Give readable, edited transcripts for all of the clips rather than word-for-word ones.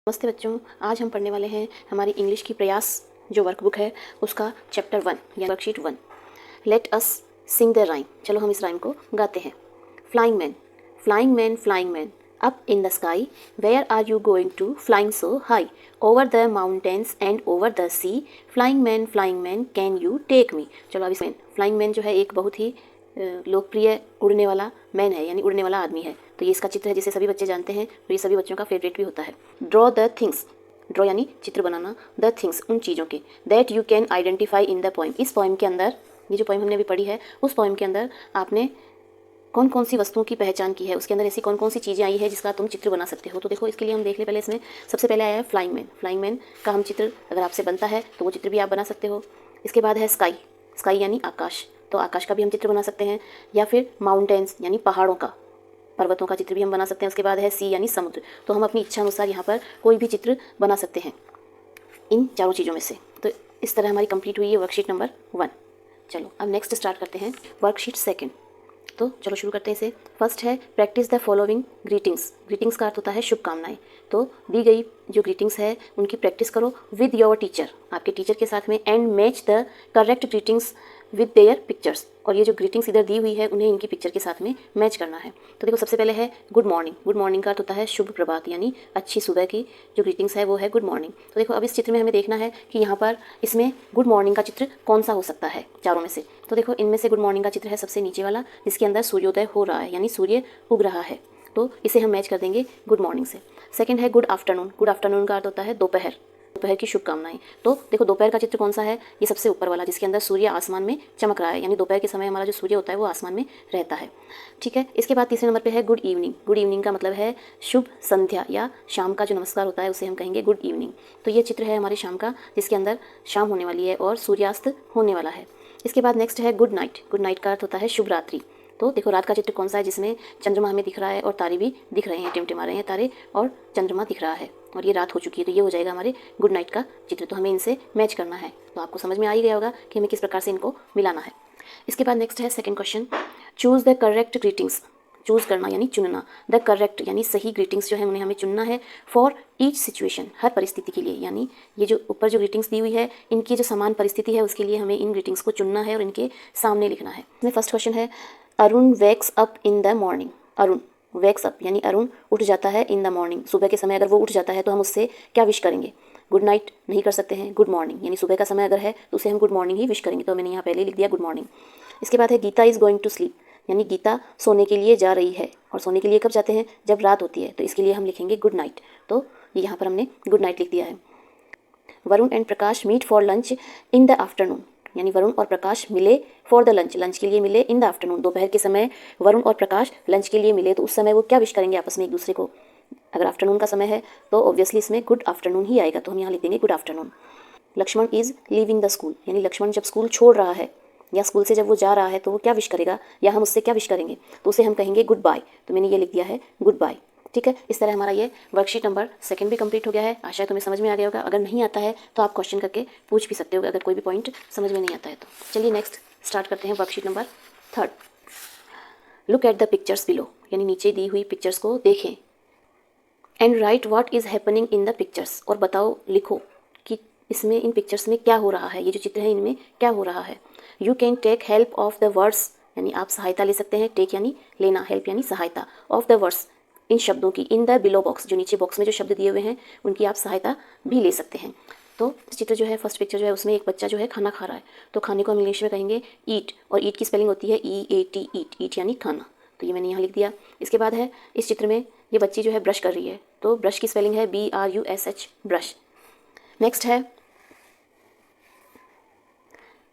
नमस्ते बच्चों, आज हम पढ़ने वाले हैं हमारी इंग्लिश की प्रयास जो वर्कबुक है उसका चैप्टर 1 या worksheet 1। Let us sing the rhyme. चलो हम इस राइम को गाते हैं। Flying man, flying man, flying man, up in the sky, where are you going to, flying so high, over the mountains and over the sea, flying man, can you take me. चलो अब इस man, flying man जो है एक बहुत ही लोकप्रिय उड़ने वाला मैन है, यानी उड़ने वाला आदमी है। तो ये इसका चित्र है जिसे सभी बच्चे जानते हैं और ये सभी बच्चों का फेवरेट भी होता है। ड्रॉ द थिंग्स, ड्रॉ यानी चित्र बनाना, द थिंग्स उन चीज़ों के, that you can identify in the poem. इस पोइम के अंदर, ये जो पोइम हमने अभी पढ़ी है उस पोइम के अंदर आपने कौन कौन सी वस्तुओं की पहचान की है, उसके अंदर ऐसी कौन कौन सी चीज़ें आई है जिसका तुम चित्र बना सकते हो। तो देखो इसके लिए हम देख ले पहले इसमें सबसे पहले आया है फ्लाइंग मैन। फ्लाइंग मैन का हम चित्र अगर आपसे बनता है तो वो चित्र भी आप बना सकते हो। इसके बाद है स्काई, स्काई यानी आकाश, तो आकाश का भी हम चित्र बना सकते हैं। या फिर माउंटेन्स यानी पहाड़ों का, पर्वतों का चित्र भी हम बना सकते हैं। उसके बाद है सी यानी समुद्र। तो हम अपनी इच्छा अनुसार यहाँ पर कोई भी चित्र बना सकते हैं इन चारों चीज़ों में से। तो इस तरह हमारी कंप्लीट हुई है वर्कशीट नंबर 1। चलो अब नेक्स्ट स्टार्ट करते हैं वर्कशीट 2। तो चलो शुरू करते हैं इसे। फर्स्ट है practice the following greetings. Greetings का अर्थ होता है शुभकामनाएं। तो दी गई जो ग्रीटिंग्स है उनकी प्रैक्टिस करो विद योर टीचर, आपके टीचर के साथ में, and match the correct greetings with their pictures. और ये जो ग्रीटिंग्स इधर दी हुई है उन्हें इनकी पिक्चर के साथ में मैच करना है। तो देखो सबसे पहले है गुड मॉर्निंग। गुड मॉर्निंग का अर्थ होता है शुभ प्रभात, यानी अच्छी सुबह की जो ग्रीटिंग्स है वो है गुड मॉर्निंग। तो देखो अब इस चित्र में हमें देखना है कि यहाँ पर इसमें गुड मॉर्निंग का चित्र कौन सा हो सकता है चारों में से। तो देखो इनमें से गुड मॉर्निंग का चित्र है सबसे नीचे वाला, जिसके अंदर सूर्योदय हो रहा है, यानी सूर्य उग रहा है। तो इसे हम मैच कर देंगे गुड मॉर्निंग से। सेकंड है गुड आफ्टरनून। गुड आफ्टरनून का अर्थ होता है दोपहर, दोपहर की शुभकामनाएं। तो देखो दोपहर का चित्र कौन सा है, ये सबसे ऊपर वाला जिसके अंदर सूर्य आसमान में चमक रहा है, यानी दोपहर के समय हमारा जो सूर्य होता है वो आसमान में रहता है। ठीक है, इसके बाद तीसरे नंबर पे है गुड इवनिंग। गुड इवनिंग का मतलब है शुभ संध्या, या शाम का जो नमस्कार होता है उसे हम कहेंगे गुड इवनिंग। तो ये चित्र है हमारे शाम का, जिसके अंदर शाम होने वाली है और सूर्यास्त होने वाला है। इसके बाद नेक्स्ट है गुड नाइट। गुड नाइट का अर्थ होता है शुभ रात्रि। तो देखो रात का चित्र कौन सा है, जिसमें चंद्रमा हमें दिख रहा है और तारे भी दिख रहे हैं, टिमटिमा रहे हैं तारे और चंद्रमा दिख रहा है और ये रात हो चुकी है। तो ये हो जाएगा हमारे गुड नाइट का चित्र। तो हमें इनसे मैच करना है। तो आपको समझ में आ ही गया होगा कि हमें किस प्रकार से इनको मिलाना है। इसके बाद नेक्स्ट है second question, choose the correct greetings. Choose करना यानी चुनना, द करेक्ट यानी सही ग्रीटिंग्स जो है उन्हें हमें चुनना है फॉर ईच सिचुएशन, हर परिस्थिति के लिए। यानी ये जो ऊपर जो ग्रीटिंग्स दी हुई है इनकी जो समान परिस्थिति है उसके लिए हमें इन ग्रीटिंग्स को चुनना है और इनके सामने लिखना है। इसमें फर्स्ट क्वेश्चन है Arun wakes up in the morning. Arun wakes up यानी अरुण उठ जाता है इन द मॉर्निंग, सुबह के समय अगर वो उठ जाता है तो हम उससे क्या विश करेंगे, गुड नाइट नहीं कर सकते हैं, गुड मॉर्निंग, यानी सुबह का समय अगर है तो उसे हम गुड मॉर्निंग ही विश करेंगे। तो मैंने यहाँ पहले लिख दिया गुड मॉर्निंग। इसके बाद है Geeta is going to sleep, यानी गीता सोने के लिए जा रही है, और सोने के लिए कब जाते हैं, जब रात होती है, तो इसके लिए हम लिखेंगे गुड नाइट। तो यहाँ पर हमने गुड नाइट लिख दिया है। Varun and Prakash meet for lunch in the afternoon, यानी वरुण और प्रकाश मिले फॉर द लंच, लंच के लिए मिले इन द आफ्टरनून, दोपहर के समय वरुण और प्रकाश लंच के लिए मिले। तो उस समय वो क्या विश करेंगे आपस में एक दूसरे को, अगर आफ्टरनून का समय है तो ऑब्वियसली इसमें गुड आफ्टरनून ही आएगा। तो हम यहाँ लिख देंगे good afternoon. Lakshman is leaving the school, यानी लक्ष्मण जब स्कूल छोड़ रहा है या स्कूल से जब वो जा रहा है तो वो क्या विश करेगा, या हम उससे क्या विश करेंगे, तो उसे हम कहेंगे गुड बाय। तो मैंने ये लिख दिया है गुड बाय। ठीक है, इस तरह हमारा ये वर्कशीट नंबर 2 भी कंप्लीट हो गया है। आशा है तुम्हें समझ में आ गया होगा। अगर नहीं आता है तो आप क्वेश्चन करके पूछ भी सकते हो अगर कोई भी पॉइंट समझ में नहीं आता है तो। चलिए नेक्स्ट स्टार्ट करते हैं worksheet number 3। Look at the pictures below, यानी नीचे दी हुई पिक्चर्स को देखें, and right what is happening in the pictures, और बताओ लिखो कि इसमें इन पिक्चर्स में क्या हो रहा है, ये जो चित्र है इनमें क्या हो रहा है। You can take help of the words, यानी आप सहायता ले सकते हैं, टेक यानी लेना, हेल्प यानी सहायता, ऑफ द वर्ड्स इन शब्दों की, इन द बिलो बॉक्स, जो नीचे बॉक्स में जो शब्द दिए हुए हैं उनकी आप सहायता भी ले सकते हैं। तो चित्र जो है फर्स्ट पिक्चर जो है उसमें एक बच्चा जो है खाना खा रहा है, तो खाने को हम इंग्लिश में कहेंगे ईट, और ईट की स्पेलिंग होती है EAT, ईट, ईट यानी खाना। तो ये मैंने यहाँ लिख दिया। इसके बाद है इस चित्र में ये बच्ची जो है ब्रश कर रही है, तो ब्रश की स्पेलिंग है BRUSH, ब्रश। नेक्स्ट है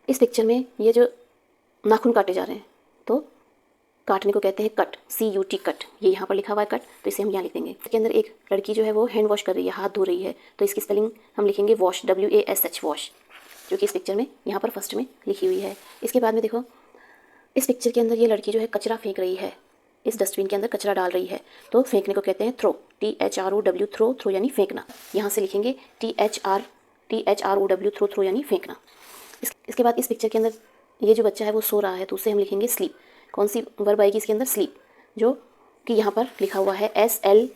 इस पिक्चर में ये जो नाखून काटे जा रहे हैं, तो काटने को कहते हैं कट, CUT कट, ये यहाँ पर लिखा हुआ है कट, तो इसे हम यहाँ लिख देंगे। इसके अंदर एक लड़की जो है वो हैंड वॉश कर रही है, हाथ धो रही है, तो इसकी स्पेलिंग हम लिखेंगे वॉश, WASH, वॉश, जो कि इस पिक्चर में यहाँ पर फर्स्ट में लिखी हुई है। इसके बाद में देखो इस पिक्चर के अंदर ये लड़की जो है कचरा फेंक रही है, इस डस्टबिन के अंदर कचरा डाल रही है, तो फेंकने को कहते हैं थ्रो, THROW, थ्रो, थ्रो यानी फेंकना, यहाँ से लिखेंगे THROW, थ्रो, थ्रो यानी फेंकना। इसके बाद इस पिक्चर के अंदर ये जो बच्चा है वो सो रहा है, तो उसे हम लिखेंगे स्लीप। कौन सी वर्ब आएगी इसके अंदर, स्लीप, जो कि यहाँ पर लिखा हुआ है SLEEP,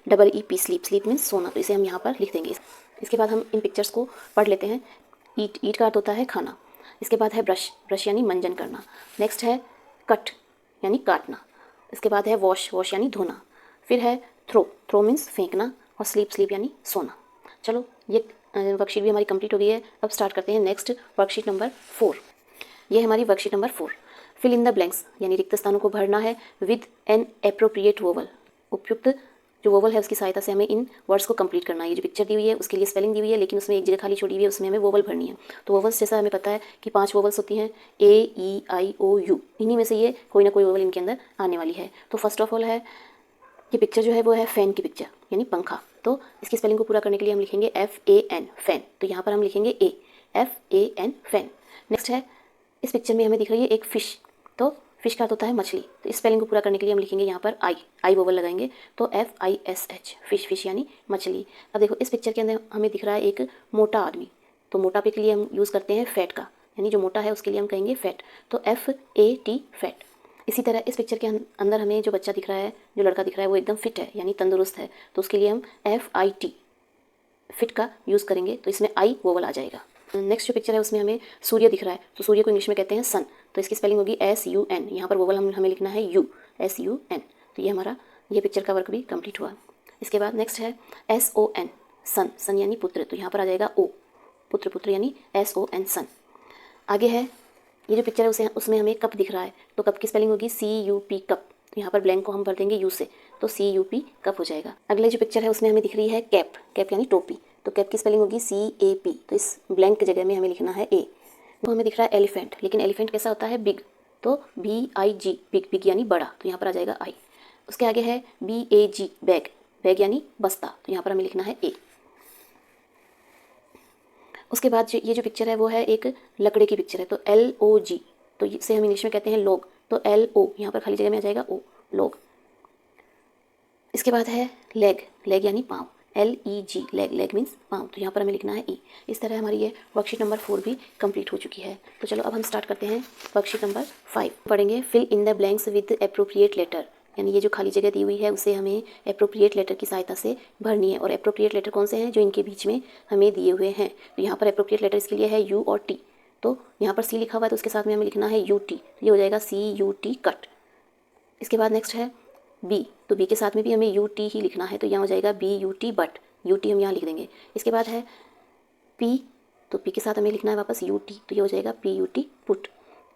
double E P sleep, sleep means सोना, तो इसे हम यहाँ पर लिख देंगे। इसके बाद हम इन पिक्चर्स को पढ़ लेते हैं। ईट, ईट का अर्थ होता है खाना। इसके बाद है ब्रश, ब्रश यानी मंजन करना। नेक्स्ट है कट यानी काटना। इसके बाद है वॉश, वॉश यानी धोना। फिर है थ्रो, थ्रो मीन्स फेंकना, और स्लीप, स्लीप यानी सोना। चलो ये वर्कशीट भी हमारी कंप्लीट हो गई है। अब स्टार्ट करते हैं नेक्स्ट वर्कशीट नंबर 4। ये हमारी worksheet number 4। Fill in the blanks यानी रिक्त स्थानों को भरना है विद एन एप्रोप्रिएट वोवल। उपयुक्त जो वोवल है उसकी सहायता से हमें इन वर्ड्स को कंप्लीट करना है। ये जो पिक्चर दी हुई है उसके लिए स्पेलिंग दी हुई है, लेकिन उसमें एक जगह खाली छोड़ी हुई है, उसमें हमें वोवल भरनी है। तो वोवल्स जैसा हमें पता है कि 5 वोवल्स होती हैं, ए ई आई ओ यू, इन्हीं में से ये कोई ना कोई वोवल इनके अंदर आने वाली है। तो फर्स्ट ऑफ ऑल है ये पिक्चर जो है वो है फैन की पिक्चर यानी पंखा। तो इसकी स्पेलिंग को पूरा करने के लिए हम लिखेंगे FAN फैन, तो यहाँ पर हम लिखेंगे ए, FAN फैन। नेक्स्ट है इस पिक्चर में हमें दिख रही है एक फ़िश, तो फिश का अर्थ होता है मछली, तो इस स्पेलिंग को पूरा करने के लिए हम लिखेंगे यहाँ पर आई वोवल लगाएंगे, तो FISH फिश, फिश यानी मछली। अब देखो इस पिक्चर के अंदर हमें दिख रहा है एक मोटा आदमी, तो मोटापे के लिए हम यूज़ करते हैं फैट का, यानी जो मोटा है उसके लिए हम कहेंगे फैट, तो FAT फैट। इसी तरह इस पिक्चर के अंदर हमें जो बच्चा दिख रहा है, जो लड़का दिख रहा है वो एकदम फिट है यानी तंदुरुस्त है, तो उसके लिए हम FIT फिट का यूज़ करेंगे, तो इसमें आई वोवल आ जाएगा। नेक्स्ट जो पिक्चर है उसमें हमें सूर्य दिख रहा है, तो सूर्य को इंग्लिश में कहते हैं सन, तो इसकी स्पेलिंग होगी SUN, यहाँ पर वोवल हमें लिखना है यू, SUN। तो ये हमारा ये पिक्चर का वर्क भी कंप्लीट हुआ। इसके बाद नेक्स्ट है SON सन, सन यानी पुत्र, तो यहाँ पर आ जाएगा ओ, पुत्र, पुत्र यानी SON सन। आगे है ये जो पिक्चर है उसमें हमें कप दिख रहा है, तो कप की स्पेलिंग होगी CUP कप, तो यहाँ पर ब्लैंक को हम भर देंगे यू से, तो CUP कप हो जाएगा। अगले जो पिक्चर है उसमें हमें दिख रही है कैप, कैप यानी टोपी, तो कैप की स्पेलिंग होगी CAP, तो इस ब्लैंक की जगह में हमें लिखना है ए। तो हमें दिख रहा है एलिफेंट, लेकिन एलिफेंट कैसा होता है बिग, तो BIG बिग, बिग यानी बड़ा, तो यहाँ पर आ जाएगा आई। उसके आगे है BAG बैग, बैग यानी बस्ता, तो यहाँ पर हमें लिखना है ए। उसके बाद ये जो पिक्चर है वो है एक लकड़े की पिक्चर है, तो LOG, तो इसे हम इंग्लिश में कहते हैं लॉग, तो LO यहाँ पर खाली जगह में आ जाएगा ओ, लॉग। इसके बाद है लेग, लेग यानी पाँव, LEG लेग, लेग मीन्स पाँव, तो यहाँ पर हमें लिखना है ई। इस तरह हमारी ये वर्कशीट नंबर 4 भी कंप्लीट हो चुकी है। तो चलो अब हम स्टार्ट करते हैं वर्कशीट नंबर 5। पढ़ेंगे fill in the blanks with appropriate letter, यानी ये जो खाली जगह दी हुई है उसे हमें एप्रोप्रिएट लेटर की सहायता से भरनी है। और एप्रोप्रिएट लेटर कौन से हैं, जो इनके बीच में हमें दिए हुए हैं। तो यहाँ पर एप्रोप्रिएट लेटर इसके लिए है U और T, तो यहाँ पर C लिखा हुआ है तो उसके साथ में हमें लिखना है UT, तो ये हो जाएगा CUT कट। इसके बाद नेक्स्ट है B, तो B के साथ में भी हमें UT ही लिखना है, तो यहाँ हो जाएगा BUT बट, UT हम यहाँ लिख देंगे। इसके बाद है P, तो P के साथ हमें लिखना है वापस UT, तो ये हो जाएगा PUT पुट।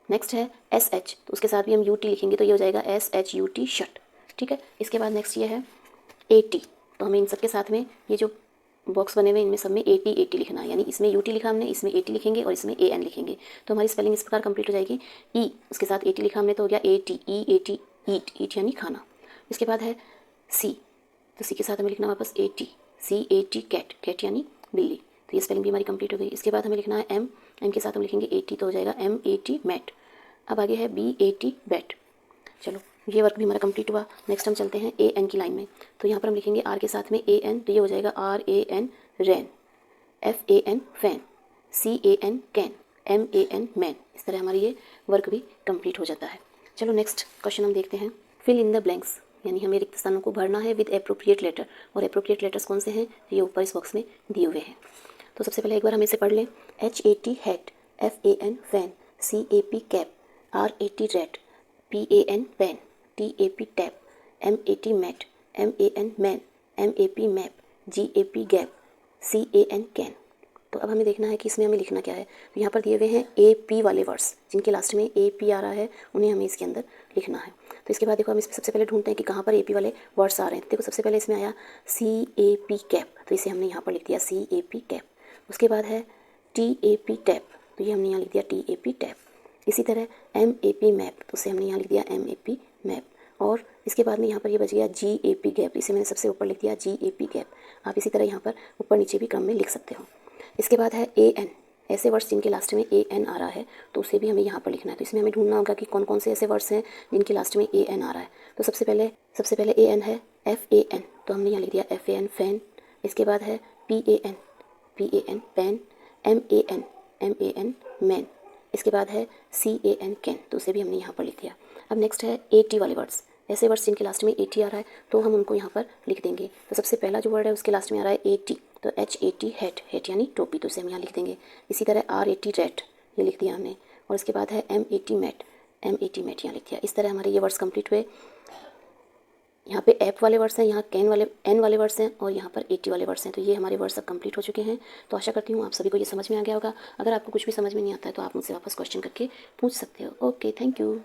नेक्स्ट है SH, तो उसके साथ भी हम UT लिखेंगे, तो ये हो जाएगा SHUT शट, ठीक है। इसके बाद नेक्स्ट ये है AT, तो हमें इन सब के साथ में ये जो बॉक्स बने हुए इनमें सब में AT लिखना है, यानी इसमें UT लिखा हमने, इसमें AT लिखेंगे और इसमें AN लिखेंगे, तो हमारी स्पेलिंग इस प्रकार कंप्लीट हो जाएगी। E उसके साथ AT लिखा हमने, तो हो गया AT EAT ईट, ईट यानी खाना। इसके बाद है C, तो C के साथ हमें लिखना वापस AT CAT कैट, कैट यानी बिल्ली, तो ये स्पेलिंग भी हमारी कंप्लीट हो गई। इसके बाद हमें लिखना है M, M के साथ हम लिखेंगे AT, तो हो जाएगा MAT मैट। अब आगे है BAT बैट। चलो ये वर्क भी हमारा कंप्लीट हुआ। नेक्स्ट हम चलते हैं AN की लाइन में, तो यहाँ पर हम लिखेंगे R के साथ में AN, तो ये हो जाएगा RAN ran, FAN fan, CAN can, MAN man. इस तरह हमारी ये वर्क भी कंप्लीट हो जाता है। चलो नेक्स्ट क्वेश्चन हम देखते हैं। फिल इन द ब्लैंक्स, यानी हमें रिक्त स्थानों को भरना है विद एप्रोप्रिएट लेटर, और एप्रोप्रिएट लेटर्स कौन से हैं, ये ऊपर इस बॉक्स में दिए हुए हैं। तो सबसे पहले एक बार हम इसे पढ़ लें। HAT hat, FAN fan, CAP cap, RAT rat, PAN pan, TAP tap, MAT mat, MAN man, MAP map, GAP gap, CAN can. तो अब हमें देखना है कि इसमें हमें लिखना क्या है। तो यहाँ पर दिए हुए हैं AP वाले वर्ड्स, जिनके लास्ट में AP आ रहा है उन्हें हमें इसके अंदर लिखना है। तो इसके बाद देखो हम इसमें सबसे पहले ढूंढते हैं कि कहाँ पर AP वाले वर्ड्स आ रहे हैं। देखो सबसे पहले इसमें आया CAP कैप, तो इसे हमने यहाँ पर लिख दिया CAP कैप। उसके बाद है TAP टैप, तो ये हमने यहाँ लिख दिया TAP टैप। इसी तरह MAP मैप, तो उसे हमने यहाँ लिख दिया MAP मैप। और इसके बाद में यहाँ पर ये बच गया GAP गैप, इसे मैंने सबसे ऊपर लिख दिया GAP गैप। आप इसी तरह यहाँ पर ऊपर नीचे भी क्रम में लिख सकते हो। इसके बाद है AN, ऐसे वर्ड्स जिनके लास्ट में AN आ रहा है, तो उसे भी हमें यहाँ पर लिखना है। तो इसमें हमें ढूंढना होगा कि कौन कौन से ऐसे वर्ड्स हैं जिनके लास्ट में AN आ रहा है। तो सबसे पहले AN है FAN, तो हमने यहाँ लिख दिया FAN फैन। इसके बाद है PAN पैन, MAN मैन। इसके बाद है CAN कैन, तो उसे भी हमने यहाँ पर लिख दिया। अब नेक्स्ट है AT वाले वर्ड्स, ऐसे वर्ड्स जिनके लास्ट में AT आ रहा है तो हम उनको यहाँ पर लिख देंगे। तो सबसे पहला जो वर्ड है उसके लास्ट में आ रहा है AT, तो HAT हैट, हैट यानी टोपी, तो उसे हम यहाँ लिख देंगे। इसी तरह RAT रैट, ये लिख दिया हमने। और इसके बाद है MAT मैट, MAT मैट यहाँ लिख दिया। इस तरह हमारे ये वर्ड्स कंप्लीट हुए। यहाँ पे ऐप वाले वर्ड्स हैं, यहाँ कैन वाले एन वाले वर्ड्स हैं और यहाँ पर AT वाले वर्ड्स हैं। तो ये हमारे वर्ड्स अब कंप्लीट हो चुके हैं। तो आशा करती हूँ आप सभी को ये समझ में आ गया होगा। अगर आपको कुछ भी समझ में नहीं आता है तो आप मुझसे वापस क्वेश्चन करके पूछ सकते हो। Okay, thank you.